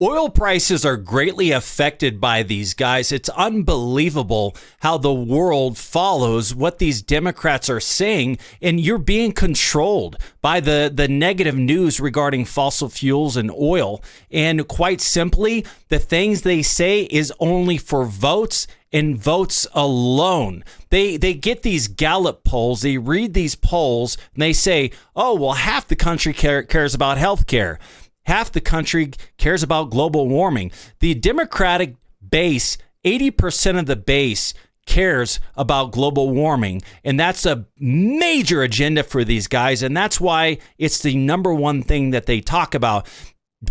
Oil prices are greatly affected by these guys. It's unbelievable how the world follows what these Democrats are saying, and you're being controlled by the negative news regarding fossil fuels and oil. And quite simply, the things they say is only for votes and votes alone. They get these Gallup polls, they read these polls, and they say, oh, well, half the country cares about health care. Half the country cares about global warming. The Democratic base, 80% of the base cares about global warming. And that's a major agenda for these guys. And that's why it's the number one thing that they talk about.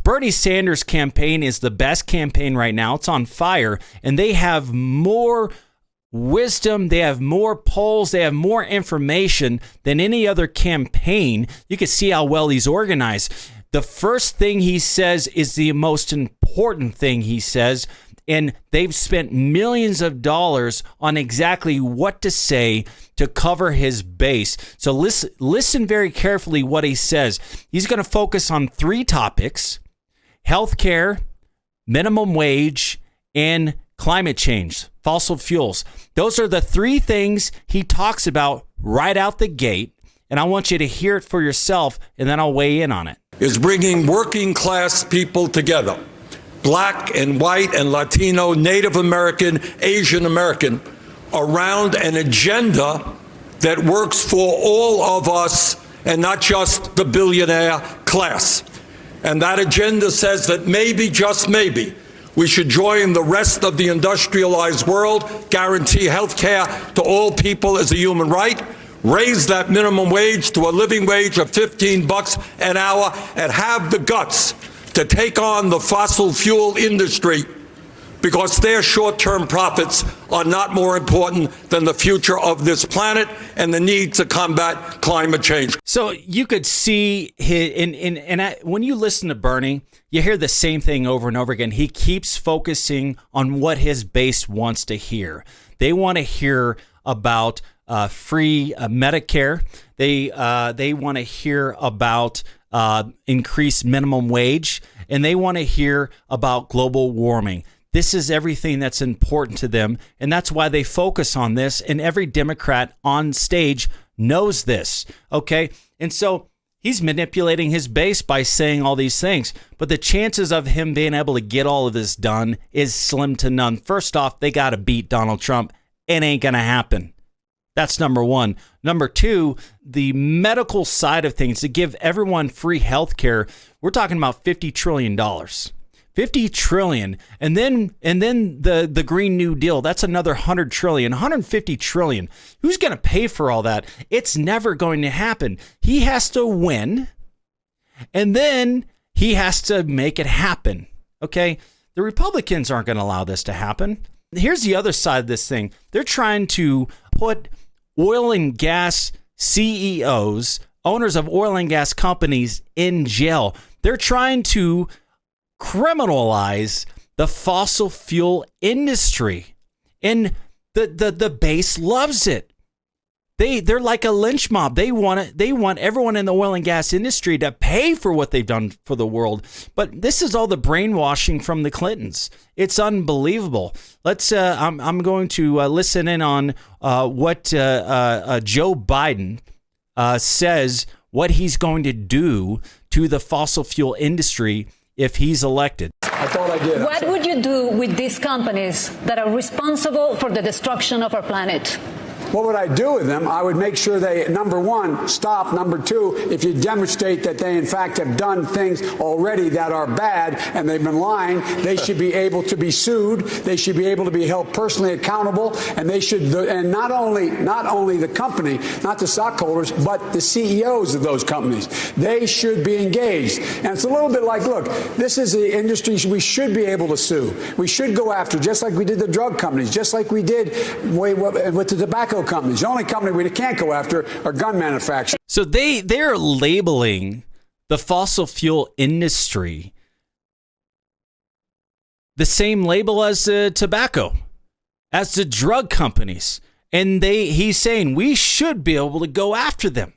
Bernie Sanders' campaign is the best campaign right now. It's on fire. And they have more wisdom, they have more polls, they have more information than any other campaign. You can see how well he's organized. The first thing he says is the most important thing he says, and they've spent millions of dollars on exactly what to say to cover his base. So listen very carefully what he says. He's going to focus on three topics: healthcare, minimum wage, and climate change, fossil fuels. Those are the three things he talks about right out the gate. And I want you to hear it for yourself, and then I'll weigh in on it. Is bringing working class people together, black and white and Latino, Native American, Asian American, around an agenda that works for all of us and not just the billionaire class. And that agenda says that maybe, just maybe, we should join the rest of the industrialized world, guarantee health care to all people as a human right, raise that minimum wage to a living wage of $15 an hour, and have the guts to take on the fossil fuel industry, because their short-term profits are not more important than the future of this planet and the need to combat climate change. So you could see when you listen to Bernie, you hear the same thing over and over again. He keeps focusing on what his base wants to hear. They want to hear about free Medicare. They want to hear about increased minimum wage, and they want to hear about global warming. This is everything that's important to them, and that's why they focus on this, and every Democrat on stage knows this, okay? And so he's manipulating his base by saying all these things, but the chances of him being able to get all of this done is slim to none. First off, they got to beat Donald Trump. It ain't going to happen. That's number one. Number two, the medical side of things, to give everyone free health care, we're talking about $50 trillion. $50 trillion. And then the Green New Deal, that's another $100 trillion, $150 trillion. Who's going to pay for all that? It's never going to happen. He has to win, and then he has to make it happen. Okay? The Republicans aren't going to allow this to happen. Here's the other side of this thing. They're trying to put oil and gas CEOs, owners of oil and gas companies, in jail. They're trying to criminalize the fossil fuel industry, and the base loves it. They're like a lynch mob. They want everyone in the oil and gas industry to pay for what they've done for the world. But this is all the brainwashing from the Clintons. It's unbelievable. Let's. I'm going to listen in on what Joe Biden says, what he's going to do to the fossil fuel industry if he's elected. I thought I did. What would you do with these companies that are responsible for the destruction of our planet? What would I do with them? I would make sure they, number one, stop. Number two, if you demonstrate that they, in fact, have done things already that are bad and they've been lying, they should be able to be sued. They should be able to be held personally accountable. And they should, and not only the company, not the stockholders, but the CEOs of those companies. They should be engaged. And it's a little bit like, look, this is the industry we should be able to sue. We should go after, just like we did the drug companies, just like we did with the tobacco companies. The only company we can't go after are gun manufacturers. So they're labeling the fossil fuel industry the same label as the tobacco, as the drug companies. And he's saying we should be able to go after them.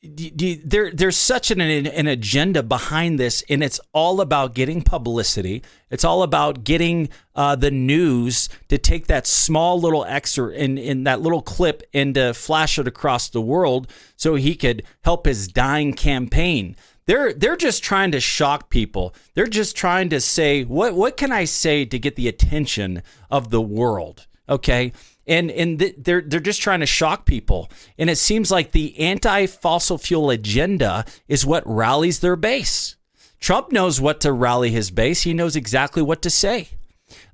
there's such an agenda behind this, and it's all about getting publicity. It's all about getting the news to take that small little excerpt in that little clip and to flash it across the world so he could help his dying campaign. They're just trying to shock people. They're just trying to say, what can I say to get the attention of the world? Okay. They're just trying to shock people. And it seems like the anti-fossil fuel agenda is what rallies their base. Trump knows what to rally his base. He knows exactly what to say.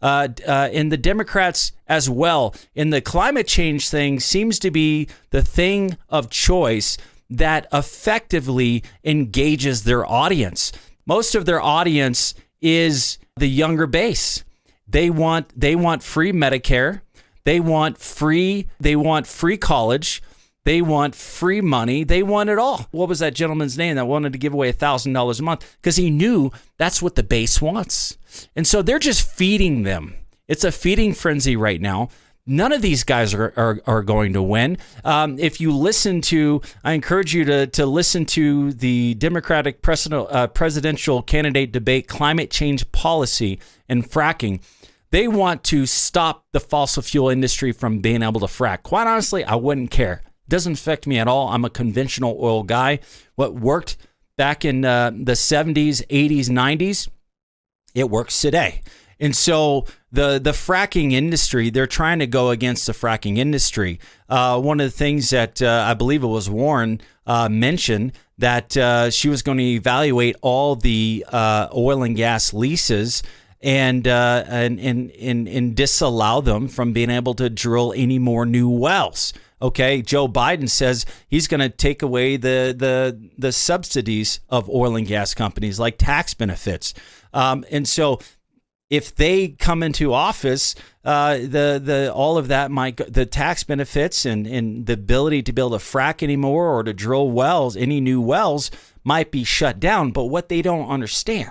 And the Democrats as well. And the climate change thing seems to be the thing of choice that effectively engages their audience. Most of their audience is the younger base. They want free Medicare. They want free college. They want free money. They want it all. What was that gentleman's name that wanted to give away $1,000 a month? Because he knew that's what the base wants. And so they're just feeding them. It's a feeding frenzy right now. None of these guys are going to win. If you listen to, I encourage you to listen to the Democratic presidential candidate debate, climate change policy and fracking. They want to stop the fossil fuel industry from being able to frack. Quite honestly, I wouldn't care. It doesn't affect me at all. I'm a conventional oil guy. What worked back in the 70s, 80s, 90s, it works today. And so the fracking industry, they're trying to go against the fracking industry. One of the things that I believe it was Warren mentioned that she was going to evaluate all the oil and gas leases and disallow them from being able to drill any more new wells. Okay, Joe Biden says he's going to take away the subsidies of oil and gas companies, like tax benefits. And so if they come into office, all of that might go, the tax benefits and the ability to be able to frack anymore or to drill wells, any new wells, might be shut down. But what they don't understand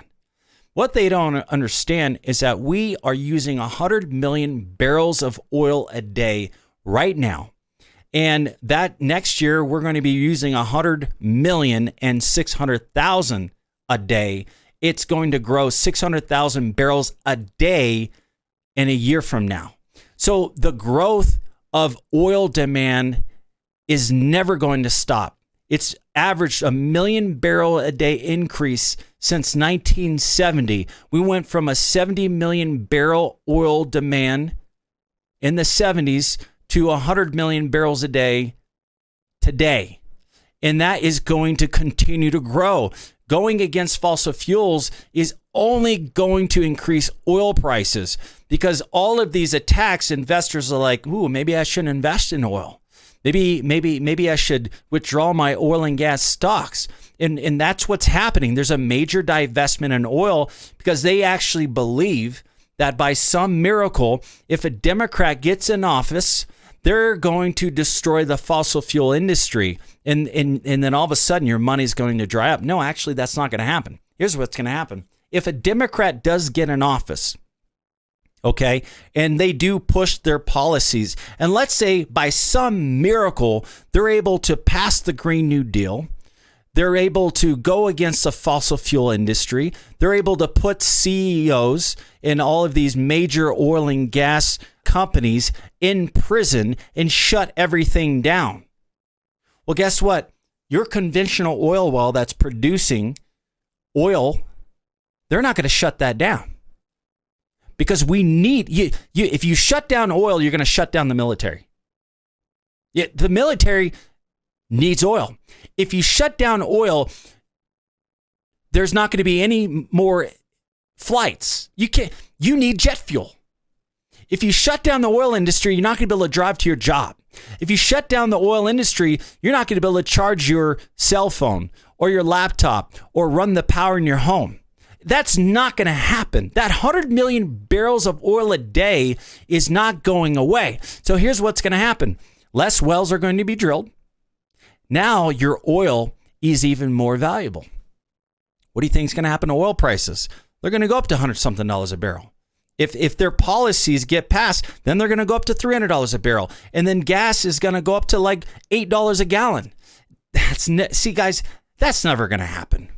is that we are using 100 million barrels of oil a day right now. And that next year, we're going to be using 100,600,000 a day. It's going to grow 600,000 barrels a day in a year from now. So the growth of oil demand is never going to stop. It's averaged 1 million barrel a day increase since 1970. We went from a 70 million barrel oil demand in the 70s to 100 million barrels a day today. And that is going to continue to grow. Going against fossil fuels is only going to increase oil prices because all of these attacks, investors are like, ooh, maybe I shouldn't invest in oil. Maybe I should withdraw my oil and gas stocks. And that's what's happening. There's a major divestment in oil because they actually believe that by some miracle, if a Democrat gets in office, they're going to destroy the fossil fuel industry. And then all of a sudden your money's going to dry up. No, actually, that's not going to happen. Here's what's going to happen. If a Democrat does get in office, okay, and they do push their policies, and let's say by some miracle, they're able to pass the Green New Deal, they're able to go against the fossil fuel industry, they're able to put CEOs in all of these major oil and gas companies in prison and shut everything down. Well, guess what? Your conventional oil well that's producing oil, they're not going to shut that down. Because we need you. If you shut down oil, you're going to shut down the military. The military needs oil. If you shut down oil, there's not going to be any more flights. You need jet fuel. If you shut down the oil industry, you're not going to be able to drive to your job. If you shut down the oil industry, you're not going to be able to charge your cell phone or your laptop or run the power in your home. That's not going to happen. That 100 million barrels of oil a day is not going away. So here's what's going to happen. Less wells are going to be drilled. Now your oil is even more valuable. What do you think is going to happen to oil prices? They're going to go up to $100-something a barrel. If their policies get passed, then they're going to go up to $300 a barrel. And then gas is going to go up to like $8 a gallon. see, guys, that's never going to happen.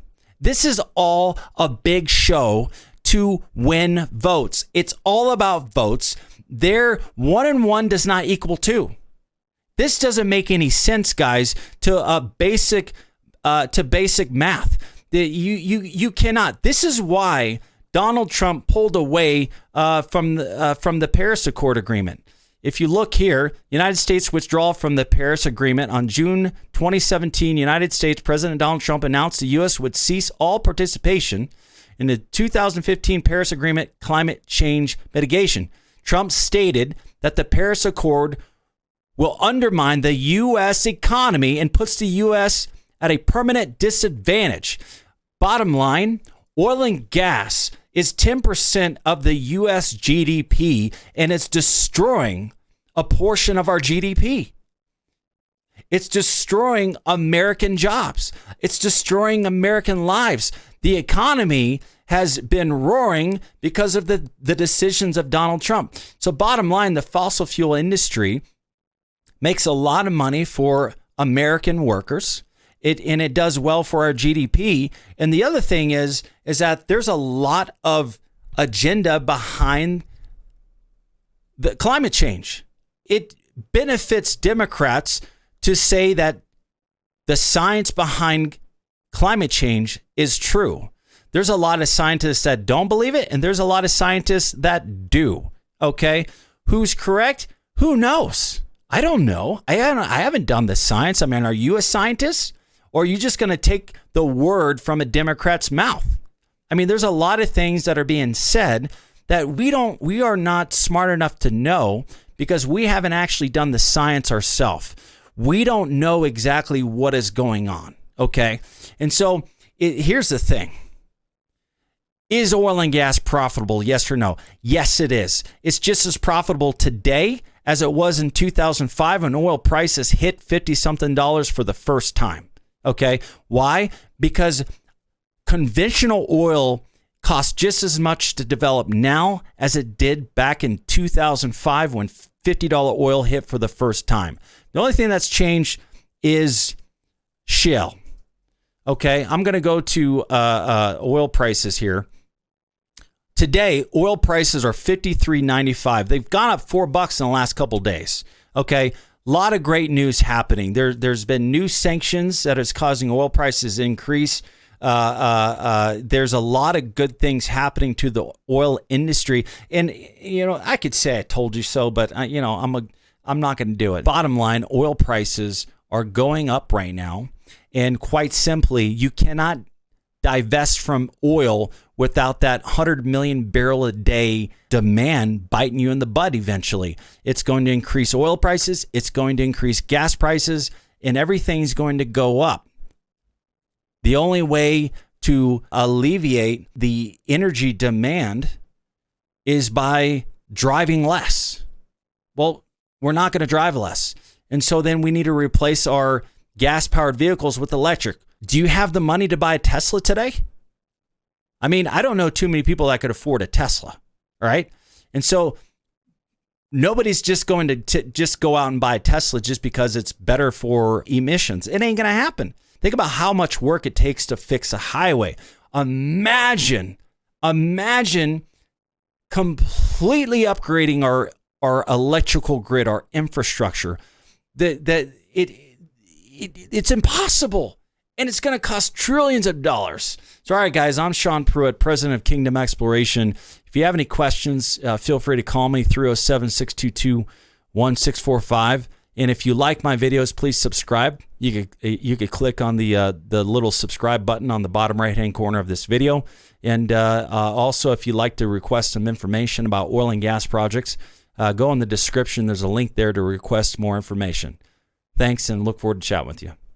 This is all a big show to win votes. It's all about votes. Their 1 and 1 does not equal 2. This doesn't make any sense, guys, to basic math. You cannot. This is why Donald Trump pulled away from the Paris Accord agreement. If you look here, United States withdrawal from the Paris Agreement on June 2017, United States President Donald Trump announced the U.S. would cease all participation in the 2015 Paris Agreement climate change mitigation. Trump stated that the Paris Accord will undermine the U.S. economy and puts the U.S. at a permanent disadvantage. Bottom line, oil and gas is 10% of the U.S. GDP, and it's destroying a portion of our GDP. It's destroying American jobs. It's destroying American lives. The economy has been roaring because of the decisions of Donald Trump. So bottom line, the fossil fuel industry makes a lot of money for American workers. It does well for our GDP. And the other thing is that there's a lot of agenda behind the climate change. It benefits Democrats to say that the science behind climate change is true. There's a lot of scientists that don't believe it, and there's a lot of scientists that do. Okay? Who's correct? Who knows? I don't know. I haven't done the science. I mean, are you a scientist? Or are you just going to take the word from a Democrat's mouth? I mean, there's a lot of things that are being said that we are not smart enough to know because we haven't actually done the science ourselves. We don't know exactly what is going on, okay? And so here's the thing. Is oil and gas profitable? Yes or no? Yes, it is. It's just as profitable today as it was in 2005 when oil prices hit $50-something for the first time. Okay. Why? Because conventional oil costs just as much to develop now as it did back in 2005 when $50 oil hit for the first time. The only thing that's changed is shale. Okay. I'm going to go to oil prices here. Today, oil prices are $53.95. They've gone up $4 in the last couple of days. Okay. A lot of great news happening. There's been new sanctions that is causing oil prices to increase. There's a lot of good things happening to the oil industry. And, I could say I told you so, but, I'm not going to do it. Bottom line, oil prices are going up right now. And quite simply, you cannot divest from oil without that 100 million barrel a day demand biting you in the butt eventually. It's going to increase oil prices. It's going to increase gas prices, and everything's going to go up. The only way to alleviate the energy demand is by driving less. Well, we're not going to drive less. And so then we need to replace our gas-powered vehicles with electric. Do you have the money to buy a Tesla today? I mean, I don't know too many people that could afford a Tesla, right? And so nobody's just going to just go out and buy a Tesla just because it's better for emissions. It ain't going to happen. Think about how much work it takes to fix a highway. Imagine completely upgrading our electrical grid, our infrastructure. It's impossible. And it's going to cost trillions of dollars. So, all right, guys, I'm Sean Pruitt, president of Kingdom Exploration. If you have any questions, feel free to call me, 307-622-1645. And if you like my videos, please subscribe. You could click on the little subscribe button on the bottom right-hand corner of this video. And also, if you'd like to request some information about oil and gas projects, go in the description. There's a link there to request more information. Thanks, and look forward to chatting with you.